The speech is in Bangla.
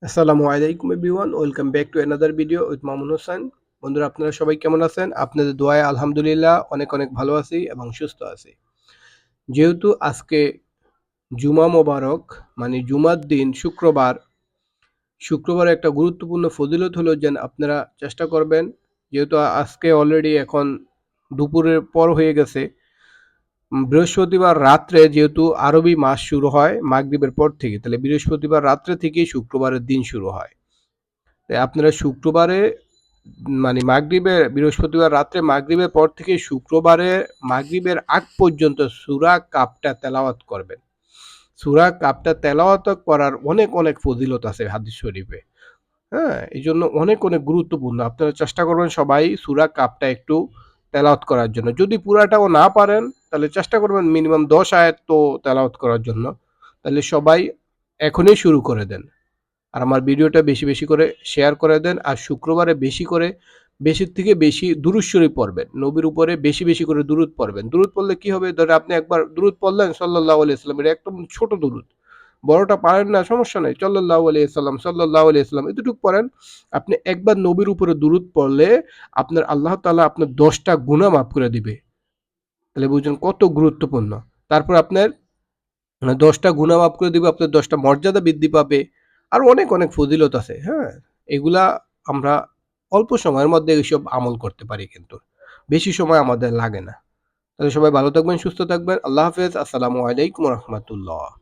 আসসালামু আলাইকুম everyone, welcome back to another video with Mamun Hossain. বন্ধুরা, আপনারা সবাই কেমন আছেন? আপনাদের দোয়ায় আলহামদুলিল্লাহ অনেক অনেক ভালো আছি এবং সুস্থ আছি। যেহেতু আজকে জুমা মোবারক, মানে জুমার দিন শুক্রবার একটা গুরুত্বপূর্ণ ফজিলত হলো যে আপনারা চেষ্টা করবেন, যেহেতু আজকে অলরেডি এখন দুপুরের পর হয়ে গেছে। বৃহস্পতিবার রাত্রে যেহেতু আরবি মাস শুরু হয় মাগরিবের পর থেকে, তাহলে বৃহস্পতিবার রাত্রে থেকেই শুক্রবারের দিন শুরু হয়। তাই আপনারা শুক্রবারে, মানে বৃহস্পতিবার রাত্রে মাগরিবের পর থেকে শুক্রবারে মাগরিবের আগ পর্যন্ত সূরা কাফটা তেলাওয়াত করবেন। সূরা কাফটা তেলাওয়াত করার অনেক অনেক ফজিলত আছে হাদিস শরীফে। হ্যাঁ, এই জন্য অনেক অনেক গুরুত্বপূর্ণ। আপনারা চেষ্টা করবেন সবাই সূরা কাফটা একটু তেলাওয়াত করার জন্য। যদি পুরাটাও না পারেন তাহলে চেষ্টা করবেন মিনিমাম 10 আয়াত তো তেলাওয়াত করার জন্য। তাহলে সবাই এখনই শুরু করে দেন। আর আমার ভিডিওটা বেশি বেশি করে শেয়ার করে দেন। আর শুক্রবারে বেশির থেকে বেশি দুরূদ শরীফ পড়বেন। নবীর উপরে বেশি বেশি করে দুরূদ পড়বেন। দুরূদ পড়লে কি হবে, ধরেন আপনি একবার দুরূদ পড়লেন সাল্লাল্লাহু আলাইহি ওয়াসাল্লাম, এটা একদম ছোট দুরূদ, বড়টা পারেন না সমস্যা নাই, সাল্লাল্লাহু আলাইহি ওয়াসাল্লাম এতটুকু পড়েন। আপনি একবার নবীর উপরে দুরূদ পড়লে আপনার আল্লাহ তাআলা আপনার 10টা গুনাহ মাফ করে দিবে। তাহলে বুঝুন কত গুরুত্বপূর্ণ। তারপর আপনার 10টা গুনাহ মাফ করে দিবে, আপনার 10টা মর্যাদা বৃদ্ধি পাবে। আর অনেক অনেক ফজিলত আছে। হ্যাঁ, এগুলা আমরা অল্প সময়ের মধ্যে এইসব আমল করতে পারি, কিন্তু বেশি সময় আমাদের লাগে না। তাহলে সবাই ভালো থাকবেন, সুস্থ থাকবেন। আল্লাহ হাফেজ। আসসালামু আলাইকুম রহমতুল্লাহ।